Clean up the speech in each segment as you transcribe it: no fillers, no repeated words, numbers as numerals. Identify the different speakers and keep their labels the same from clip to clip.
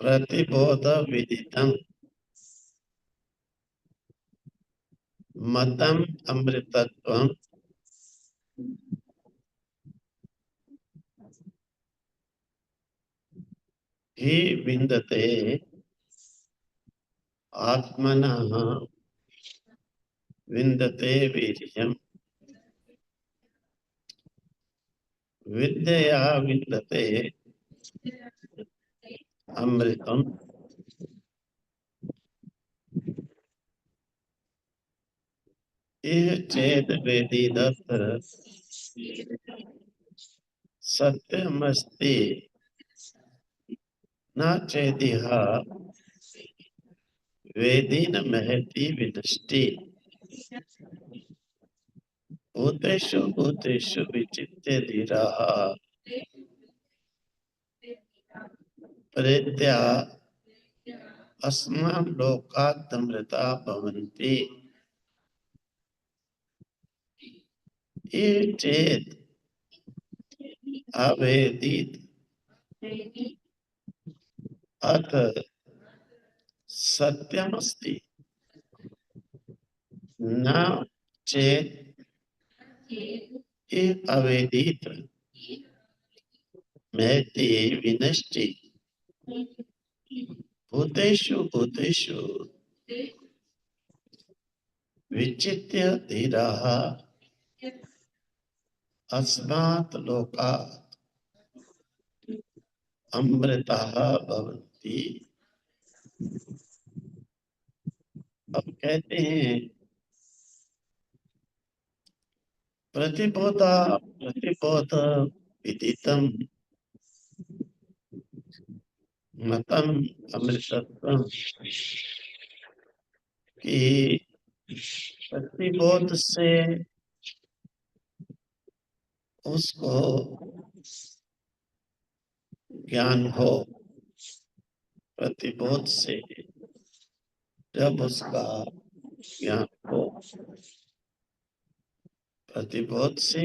Speaker 1: प्रतिबोध विदितम मतम अमृतत्वम ही विन्दते आत्मनः विन्दते वीर्यम् विद्यया विन्दते अमृतम् इह चेद वेदिदत् सत्यमस्ति न चेदिह वेदीन महति विनष्टि भूतेषु भूतेषु विचित्य धीराः प्रेत्या अस्मान् लोकात् अमृता भवन्ति ये चेत् अवेदित अथ सत्यमस्ति न चेत् ये अवेदित महति विनष्टि भूतेषु भूतेषु विचित्य धीराः अस्मात् लोकात् अमृताः भवन्ति। अब कहते हैं प्रतिबोध विदितम मतम अमृतत्वम कि प्रतिबोध से उसको ज्ञान हो, प्रतिबोध से जब उसका ज्ञान हो, प्रतिबोध से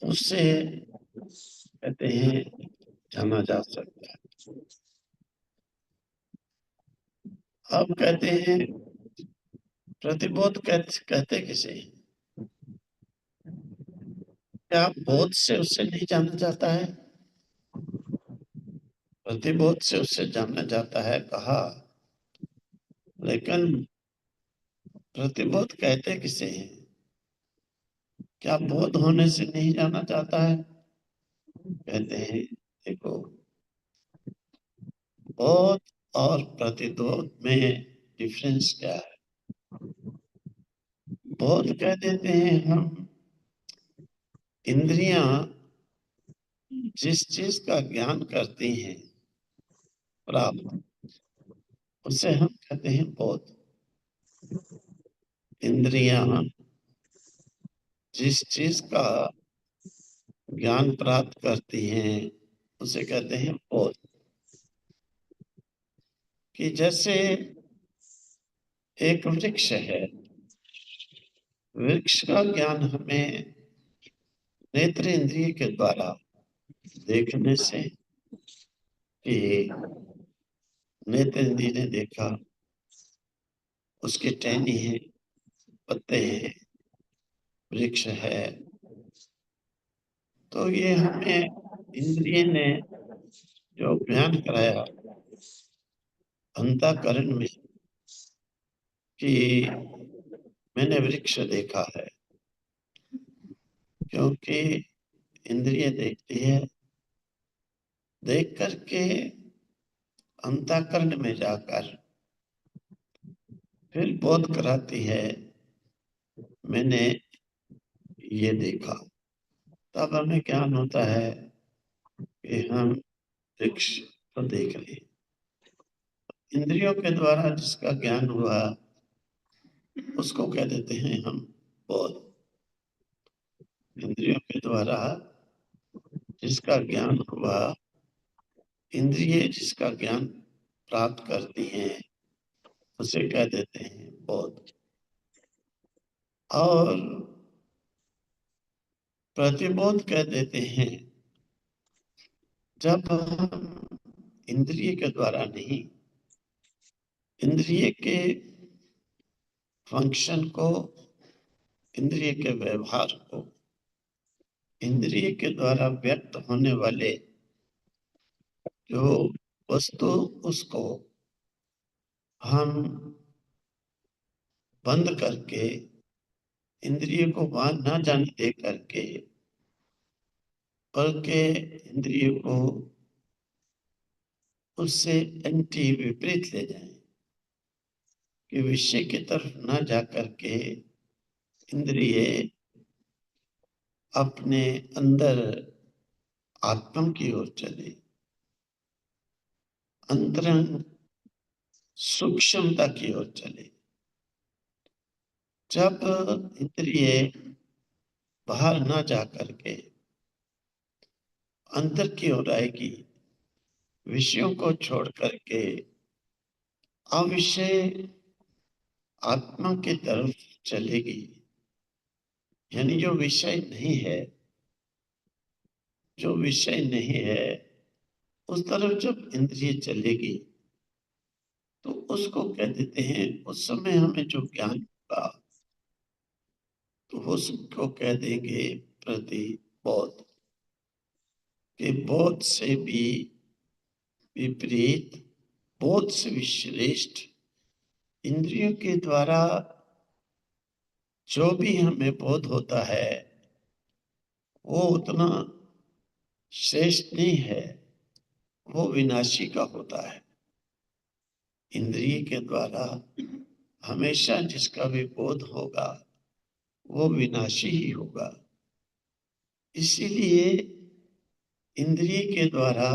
Speaker 1: उससे कहते हैं जाना जा सकता है। अब कहते हैं प्रतिबोध कहते किसे, क्या बोध से उससे नहीं जाना जाता है? प्रतिबोध से उससे जाना जाता है कहा, लेकिन प्रतिबोध कहते किसे हैं? क्या बोध होने से नहीं जाना जाता है? कहते हैं देखो, बोध और प्रतिबोध में डिफरेंस क्या है? बोध कह देते हैं हम इंद्रियां जिस चीज का ज्ञान करती हैं प्राप्त, उसे हम कहते हैं बोध। इंद्रियां जिस चीज का ज्ञान प्राप्त करती हैं उसे कहते हैं बोध। कि जैसे एक वृक्ष है, वृक्ष का ज्ञान हमें नेत्र इंद्रिय के द्वारा देखने से, कि नेत्र इंद्रिय ने देखा, उसकी टहनी है, पत्ते हैं, वृक्ष है, तो ये हमें इंद्रिय ने जो ज्ञान कराया अंतःकरण में कि मैंने वृक्ष देखा है, क्योंकि इंद्रिय देखती है, देख करके अंतःकरण में जाकर फिर बोध कराती है मैंने ये देखा। तब हमें ज्ञान होता है कि हम वृक्ष को देख रहे हैं। इंद्रियों के द्वारा जिसका ज्ञान हुआ उसको कह देते हैं हम बोध। इंद्रियों के द्वारा जिसका ज्ञान हुआ, इंद्रिय जिसका ज्ञान प्राप्त करती हैं उसे कह देते हैं बोध। और प्रतिबोध कह देते हैं जब हम इंद्रिय के द्वारा नहीं, इंद्रिय के फंक्शन को, इंद्रिय के व्यवहार को, इंद्रिय के द्वारा व्यक्त होने वाले जो वस्तु, उसको हम बंद करके, इंद्रिय को वहां ना जाने दे करके, बल्कि इंद्रिय को उससे एंटी विपरीत ले जाएं कि विषय की तरफ ना जा करके इंद्रिय अपने अंदर आत्म की ओर चले, अंतरंग सूक्ष्मता की ओर चले। जब इंद्रिय बाहर ना जा करके अंदर की ओर आएगी, विषयों को छोड़ करके अविषय आत्मा की तरफ चलेगी, यानी जो विषय नहीं है, जो विषय नहीं है उस तरफ जब इंद्रिय चलेगी तो उसको कह देते हैं, उस समय हमें जो ज्ञान होगा तो उसको कह देंगे प्रतिबोध। कि बोध से भी विपरीत, बोध से भी श्रेष्ठ, इंद्रियों के द्वारा जो भी हमें बोध होता है वो उतना श्रेष्ठ नहीं है, वो विनाशी का होता है। इंद्रिय के द्वारा हमेशा जिसका भी बोध होगा वो विनाशी ही होगा। इसीलिए इंद्रिय के द्वारा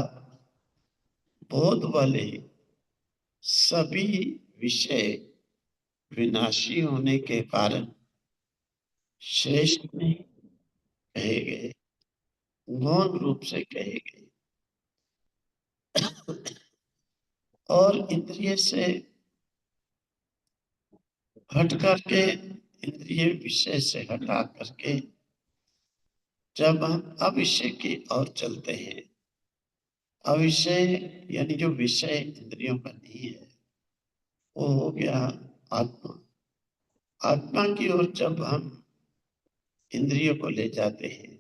Speaker 1: बोध वाले सभी विषय विनाशी होने के कारण श्रेष्ठ नहीं कहे गए, गौण रूप से कहे गए। और इंद्रिय से हट करके, इंद्रिय विषय से हटा करके जब हम अविषय की ओर चलते हैं, अविषय यानी जो विषय इंद्रियों का नहीं है, वो हो गया आत्मा। आत्मा की ओर जब हम इंद्रियों को ले जाते हैं,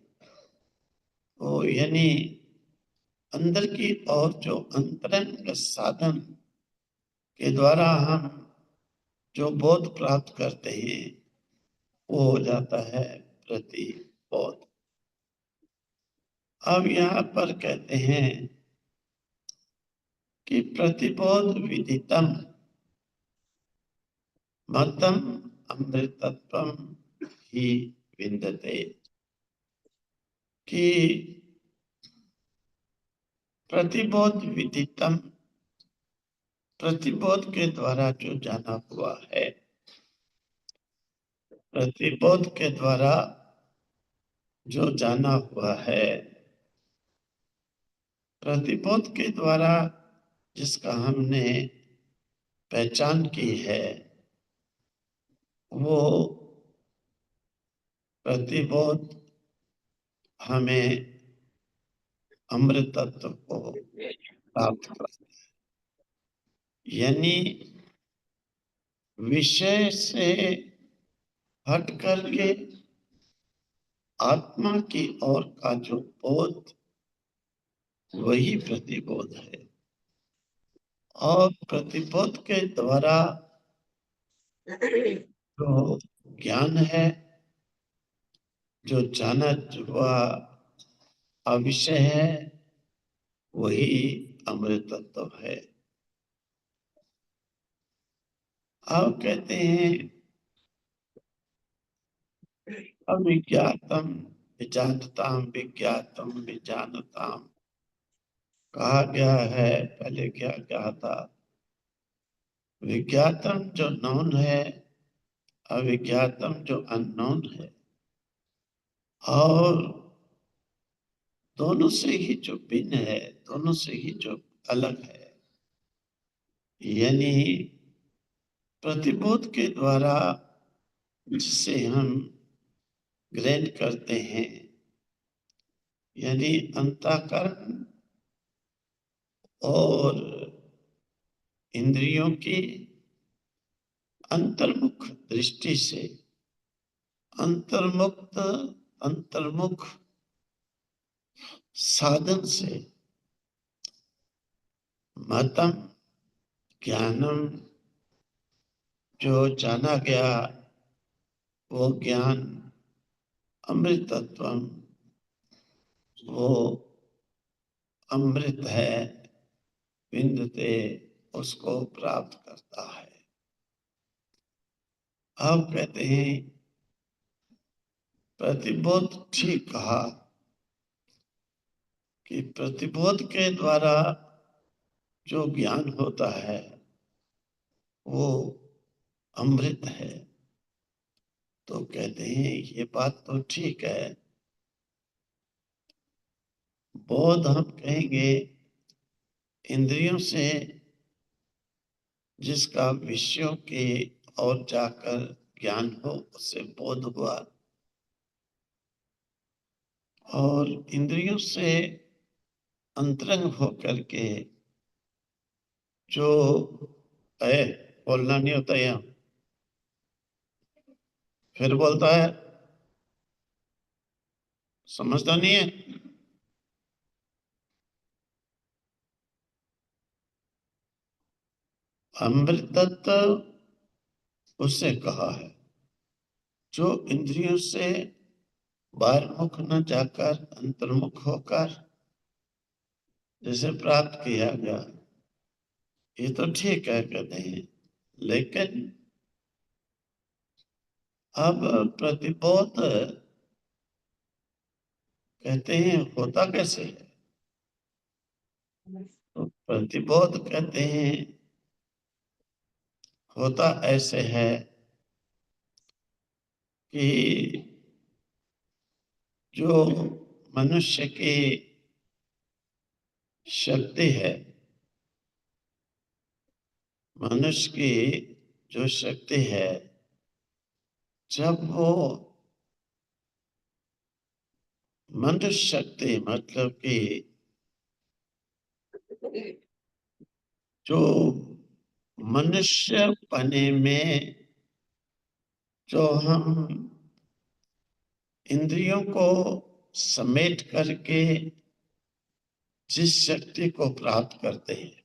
Speaker 1: वो यानी अंदर की ओर जो अंतरंग साधन के द्वारा हम जो बोध प्राप्त करते हैं वो हो जाता है प्रतिबोध। अब यहाँ पर कहते हैं कि प्रतिबोध विदितम मतम अमृतत्वम ही विन्दते। कि प्रतिबोध विदितम, प्रतिबोध के द्वारा जो जाना हुआ है, प्रतिबोध के द्वारा जो जाना हुआ है, प्रतिबोध के द्वारा जिसका हमने पहचान की है, वो प्रतिबोध हमें अमृत तत्व को प्राप्त कराता है। यानी विषय से हट करके आत्मा की ओर का जो बोध, वही प्रतिबोध है। और प्रतिबोध के द्वारा जो ज्ञान है, जो जाना हुआ अविषय है, वही अमृत तत्व है। अब कहते हैं अविज्ञातम विजानताम, विज्ञातम विजानताम। कहा गया है, पहले क्या कहा था? विज्ञातम जो नॉन है, अविज्ञातम जो अननोन है। और दोनों से ही जो भिन्न है, दोनों से ही जो अलग है, यानी प्रतिबोध के द्वारा जिसे हम ग्रहण करते हैं, यानी अंतःकरण और इंद्रियों की अंतर्मुख दृष्टि से, अंतर्मुख साधन से मतम ज्ञानम, जो जाना गया वो ज्ञान अमृतत्वम, वो अमृत है, विंदते, उसको प्राप्त करता है। अब कहते हैं प्रतिबोध ठीक कहा कि प्रतिबोध के द्वारा जो ज्ञान होता है वो अमृत है। तो कहते हैं ये बात तो ठीक है, बोध हम कहेंगे इंद्रियों से जिसका विषयों के और जाकर ज्ञान हो उससे बोध हुआ, और इंद्रियों से अंतरंग होकर के जो है, बोलना नहीं होता यहाँ, फिर बोलता है, समझता नहीं है। अमृतत्व उससे कहा है जो इंद्रियों से बाहरमुख न जाकर अंतर्मुख होकर जैसे प्राप्त किया गया, ये तो ठीक है कहते हैं। लेकिन अब प्रतिबोध कहते हैं होता कैसे है? तो प्रतिबोध कहते हैं होता ऐसे है कि जो मनुष्य की शक्ति है, मनुष्य की जो शक्ति है, जब वो मनुष्य शक्ति मतलब कि जो मनुष्य पने में जो हम इंद्रियों को समेट करके जिस शक्ति को प्राप्त करते हैं,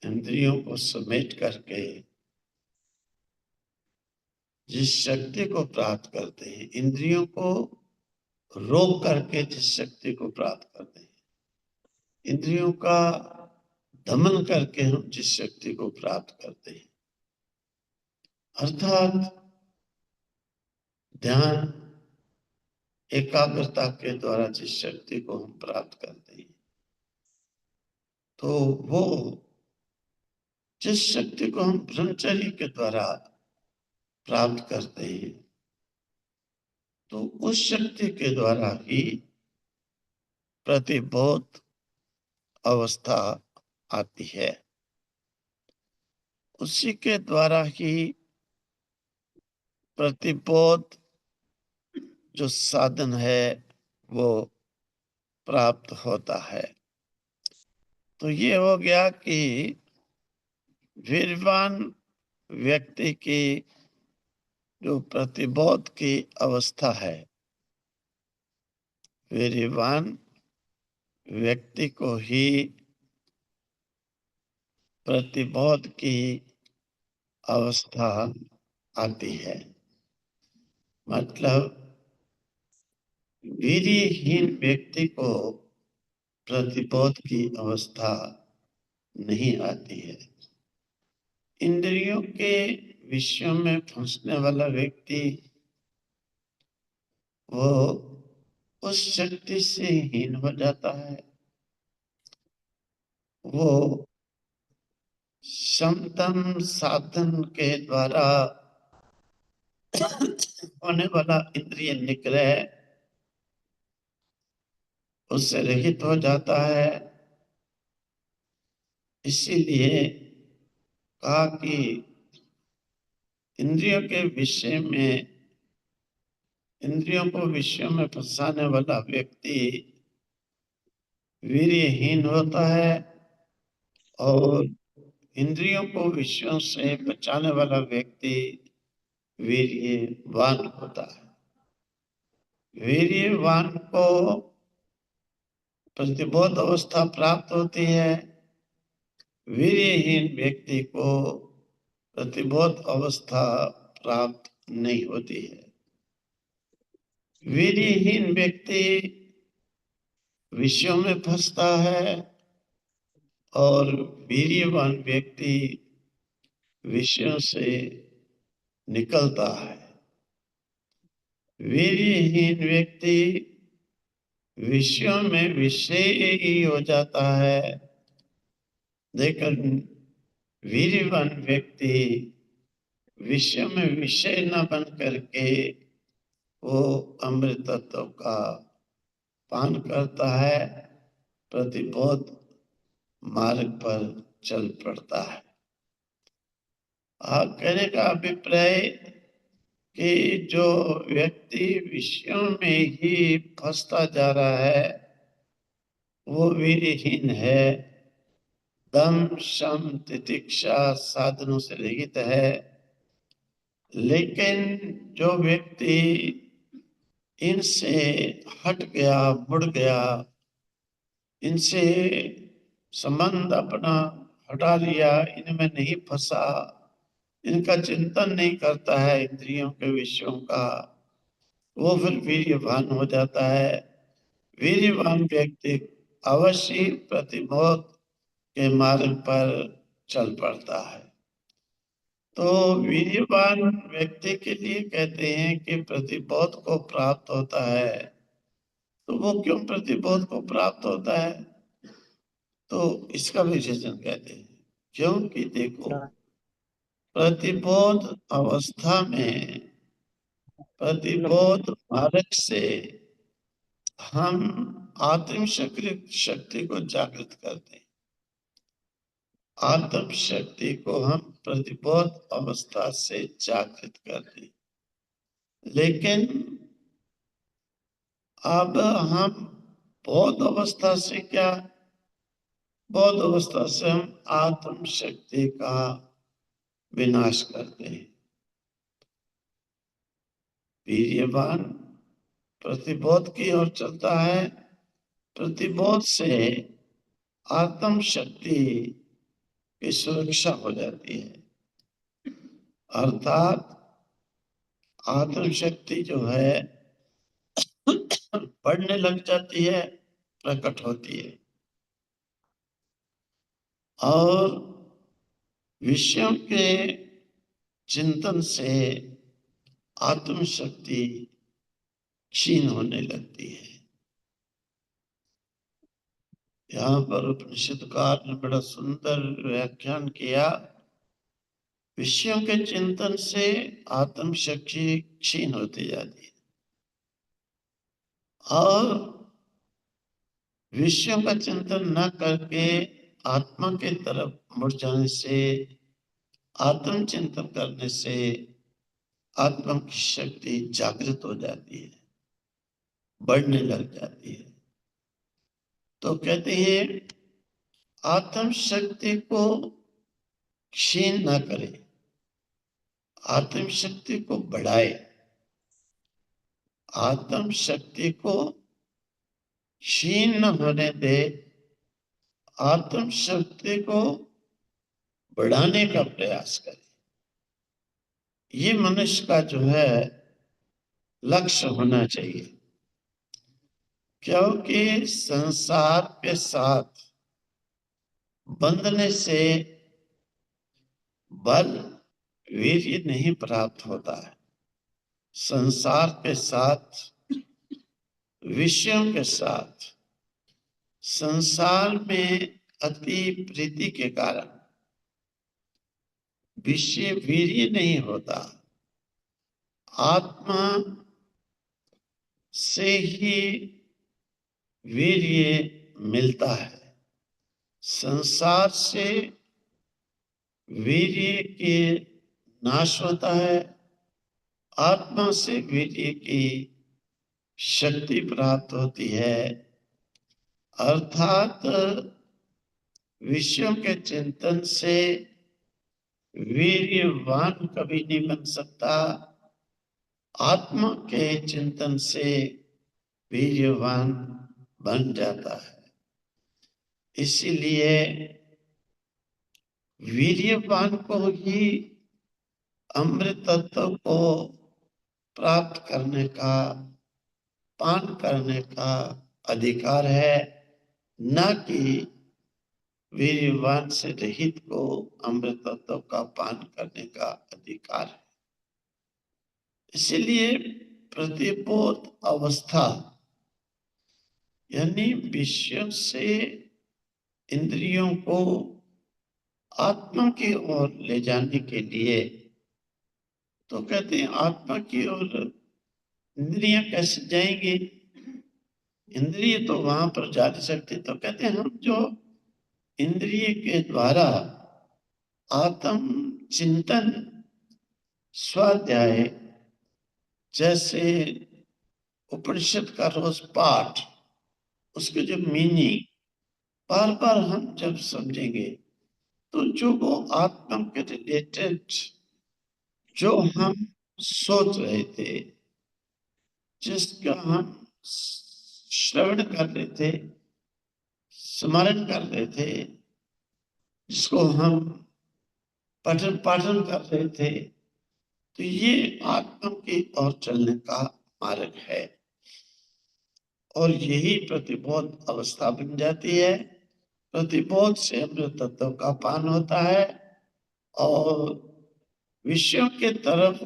Speaker 1: इंद्रियों को समेट करके जिस शक्ति को प्राप्त करते हैं, इंद्रियों को रोक करके जिस शक्ति को प्राप्त करते हैं, इंद्रियों का दमन करके हम जिस शक्ति को प्राप्त करते हैं, अर्थात ध्यान एकाग्रता के द्वारा जिस शक्ति को हम प्राप्त करते हैं, तो वो जिस शक्ति को हम ब्रह्मचर्य के द्वारा प्राप्त करते हैं, तो उस शक्ति के द्वारा ही प्रतिबोध अवस्था आती है। उसी के द्वारा ही प्रतिबोध जो साधन है वो प्राप्त होता है। तो ये हो गया कि वीरवान व्यक्ति की जो प्रतिबोध की अवस्था है, वीरवान व्यक्ति को ही प्रतिबोध की अवस्था आती है। मतलब वीर्यहीन व्यक्ति को प्रतिबोध की अवस्था नहीं आती है। इंद्रियों के विषयों में फंसने वाला व्यक्ति वो उस शक्ति से हीन हो जाता है। वो समतम साधन के द्वारा होने वाला इंद्रिय निग्रह उससे रहित हो जाता है। इसीलिए कहा कि इंद्रियों के विषय में, इंद्रियों को विषयों में फंसाने वाला व्यक्ति वीर्यहीन होता है और इंद्रियों को विषयों से बचाने वाला व्यक्ति वीर्यवान होता है। वीर्यवान को प्रतिबोध अवस्था प्राप्त होती है, वीर्यहीन व्यक्ति को प्रतिबोध अवस्था प्राप्त नहीं होती है। वीर्यहीन व्यक्ति विषयों में फंसता है और वीर्यवान व्यक्ति विषयों से निकलता है। वीर्यहीन व्यक्ति विषयों में विषय ही हो जाता है, लेकिन वीर्यवान व्यक्ति विषय में विषय न बन करके वो अमृत तत्व का पान करता है, प्रतिबोध मार्ग पर चल पड़ता है। कहने का अभिप्राय कि जो व्यक्ति विषयों में ही फंसता जा रहा है वो वीर्यहीन है, दम शम तितिक्षा साधनों से रहित है। लेकिन जो व्यक्ति इनसे हट गया, मुड़ गया, इनसे संबंध अपना हटा लिया, इनमें नहीं फंसा, इनका चिंतन नहीं करता है इंद्रियों के विषयों का, वो फिर वीर्यवान हो जाता है। वीर्यवान व्यक्ति अवश्य प्रतिबोध के मार्ग पर चल पड़ता है। तो वीर्यवान व्यक्ति के लिए कहते हैं कि प्रतिबोध को प्राप्त होता है। तो वो क्यों प्रतिबोध को प्राप्त होता है? तो इसका विशेषण कहते हैं, क्योंकि देखो प्रतिबोध अवस्था में प्रतिबोध मार्ग से हम आत्म शक्ति को जागृत करते हैं। आत्म शक्ति को हम प्रतिबोध अवस्था से जागृत करते हैं। लेकिन अब हम बोध अवस्था से क्या, बोध अवस्था से हम आत्म शक्ति का विनाश करते हैं। वीर्यवान प्रतिबोध की ओर चलता है, प्रतिबोध से आत्म शक्ति की सुरक्षा हो जाती है, अर्थात आत्म शक्ति जो है बढ़ने लग जाती है, प्रकट होती है और विषयों के चिंतन से आत्म शक्ति क्षीण होने लगती है। यहाँ पर उपनिषदकार ने बड़ा सुंदर व्याख्यान किया, विषयों के चिंतन से आत्म शक्ति क्षीण होती जाती है और विषयों का चिंतन न करके आत्मा की तरफ मुड़ जाने से, आत्म चिंतन करने से आत्मा की शक्ति जागृत हो जाती है, बढ़ने लग जाती है। तो कहते हैं आत्म शक्ति को क्षीण न करे, आत्म शक्ति को बढ़ाए, आत्म शक्ति को क्षीण न होने दे, आत्म शक्ति को बढ़ाने का प्रयास करे। ये मनुष्य का जो है लक्ष्य होना चाहिए, क्योंकि संसार के साथ बंधने से बल वीर्य नहीं प्राप्त होता है। संसार के साथ, विषयों के साथ, संसार में अति प्रीति के कारण विषय वीर्य नहीं होता, आत्मा से ही वीर्य मिलता है। संसार से वीर्य के नाश होता है, आत्मा से वीर्य की शक्ति प्राप्त होती है। अर्थात विषयों के चिंतन से वीर्यवान कभी नहीं बन सकता, आत्मा के चिंतन से वीर्यवान बन जाता है। इसीलिए वीर्यवान को ही अमृत तत्व को प्राप्त करने का, पान करने का अधिकार है, न कि वीर्यवान से रहित को अमृत तत्व का पान करने का अधिकार है। इसलिए प्रतिबोध अवस्था यानी विषयों से इंद्रियों को आत्मा की ओर ले जाने के लिए, तो कहते हैं आत्मा की ओर इंद्रियां कैसे जाएंगी, इंद्रिय तो वहां पर जा नहीं सकती। तो कहते हैं हम जो इंद्रिय के द्वारा आत्म चिंतन स्वाध्याय जैसे उपनिषद का रोज पाठ, उसके जो मीनिंग बार बार हम जब समझेंगे, तो जो वो आत्मा के रिलेटेड जो हम सोच रहे थे, जिसका हम श्रवण कर रहे थे, स्मरण कर रहे थे, जिसको हम पठन पाठन कर रहे थे, तो ये आत्मा की ओर चलने का मार्ग है। और यही प्रतिबोध अवस्था बन जाती है। प्रतिबोध से अमृत तत्व का पान होता है और विषयों के तरफ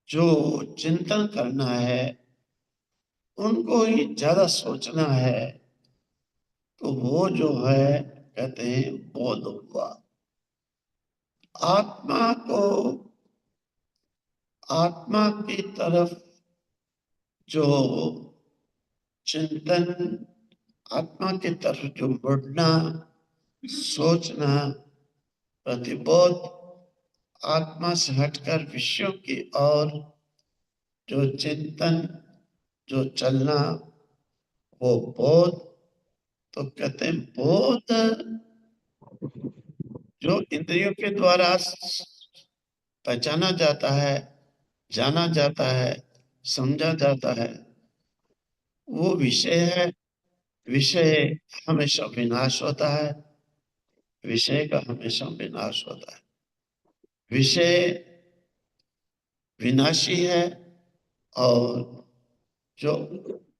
Speaker 1: जो चिंतन करना है, उनको ही ज्यादा सोचना है, तो वो जो है कहते हैं बोध हुआ। आत्मा को, आत्मा की तरफ जो चिंतन, आत्मा की तरफ जो मुड़ना, सोचना, प्रतिबोध, आत्मा से हटकर विषयों की ओर जो चिंतन, जो चलना, वो बोध। तो कहते हैं बोध जो इंद्रियों के द्वारा पहचाना जाता है, जाना जाता है, समझा जाता है, वो विषय है। विषय हमेशा विनाश होता है, विषय का हमेशा विनाश होता है। विषय विनाशी है और जो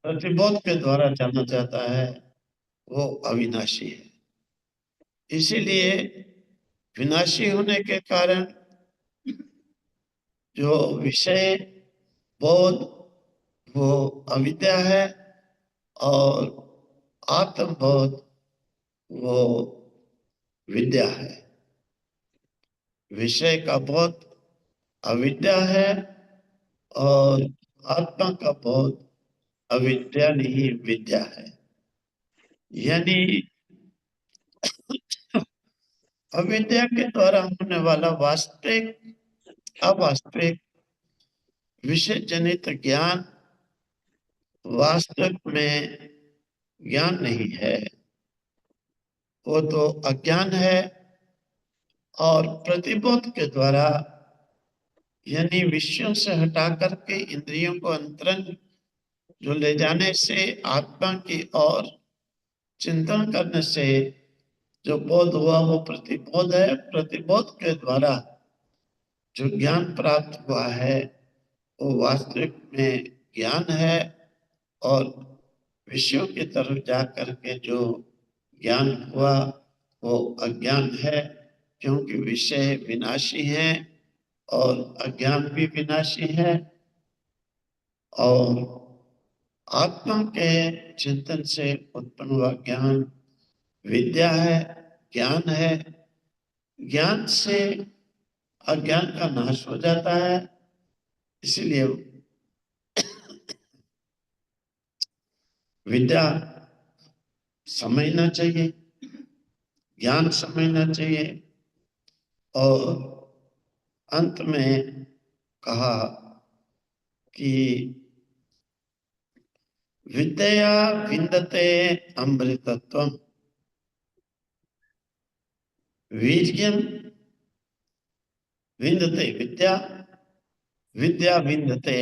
Speaker 1: प्रतिबोध के द्वारा जाना जाता है वो अविनाशी है। इसीलिए विनाशी होने के कारण जो विषय बोध वो अविद्या है और आत्मबोध वो विद्या है। विषय का बोध अविद्या है और आत्मा का बोध अविद्या नहीं विद्या है। यानी अविद्या के द्वारा होने वाला वास्तविक अवास्तविक विषय जनित ज्ञान वास्तव में ज्ञान नहीं है, वो तो अज्ञान है। और प्रतिबोध के द्वारा यानी विषयों से हटा करके इंद्रियों को अंतरंग जो ले जाने से आत्मा की ओर चिंतन करने से जो बोध हुआ वो प्रतिबोध है। प्रतिबोध के द्वारा जो ज्ञान प्राप्त हुआ है वो वास्तविक में ज्ञान है और विषयों की तरफ जा करके जो ज्ञान हुआ वो अज्ञान है, क्योंकि विषय विनाशी है और अज्ञान भी विनाशी है। और आत्मा के चिंतन से उत्पन्न हुआ ज्ञान विद्या है, ज्ञान है। ज्ञान से अज्ञान का नाश हो जाता है। इसीलिए विद्या समझना चाहिए, ज्ञान समझना चाहिए। और अंत में कहा कि विद्या विन्दते अमृतत्वम, वीर्यम विन्दते विद्या, विद्या विन्दते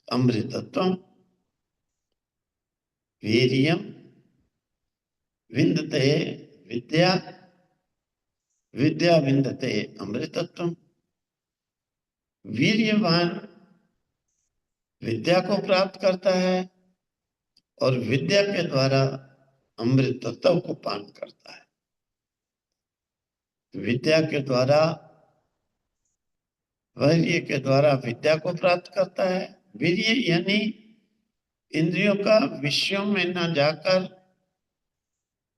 Speaker 1: अमृतत्वम, वीर्यम विन्दते विद्या, विद्या विन्दते अमृतत्वम। वीर्यवान विद्या को प्राप्त करता है और विद्या के द्वारा अमृत तत्व को पान करता है। विद्या के द्वारा, वीर्य के द्वारा विद्या को प्राप्त करता है। वीर्य यानी इंद्रियों का विषयों में न जाकर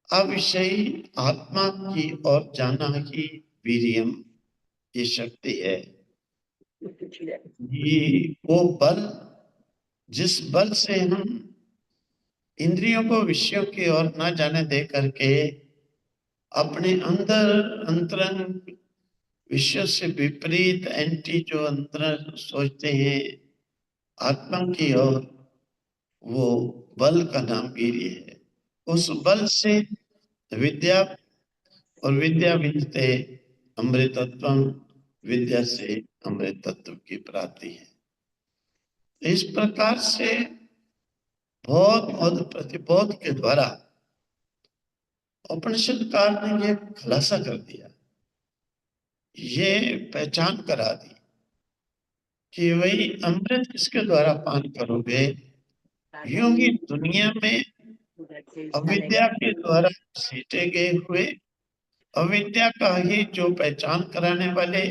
Speaker 1: अविषयी आत्मा की ओर जाना ही वीर्यम, ये शक्ति है। ये वो बल, जिस बल से हम इंद्रियों को विषयों की ओर न जाने दे करके अपने अंदर अंतरंग विषय से विपरीत एंटी जो अंदर सोचते हैं आत्मा की ओर, वो बल का नाम वीर्य है। उस बल से विद्या और विद्या विन्दते अमृतत्वम, विद्या से अमृत तत्व की प्राप्ति है। इस प्रकार से बोध और प्रतिबोध के द्वारा उपनिषदकार ने ये खुलासा कर दिया, ये पहचान करा दी कि वही अमृत किसके द्वारा पान करोगे। यूं ही दुनिया में अविद्या के द्वारा सीटे गए हुए, अविद्या का ही जो पहचान कराने वाले,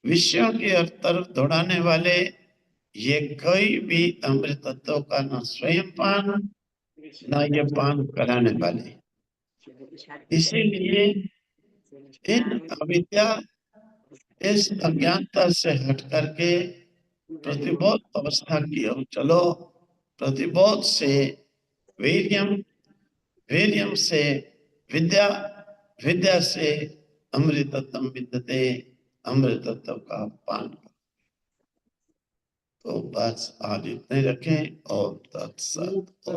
Speaker 1: विषयों की तरफ दौड़ाने वाले, ये कोई भी अमृत तत्व का न स्वयं पान न ये पान कराने वाले। इसीलिए इन अविद्या, इस अज्ञानता से हट करके प्रतिबोध अवस्था की ओर चलो। प्रतिबोध से वीर्यम, वीर्यम से विद्या, विद्या से अमृतत्वम विद्यते, अमृतत्व का पान करो। तो बस आज इतने रखें और तत्सत।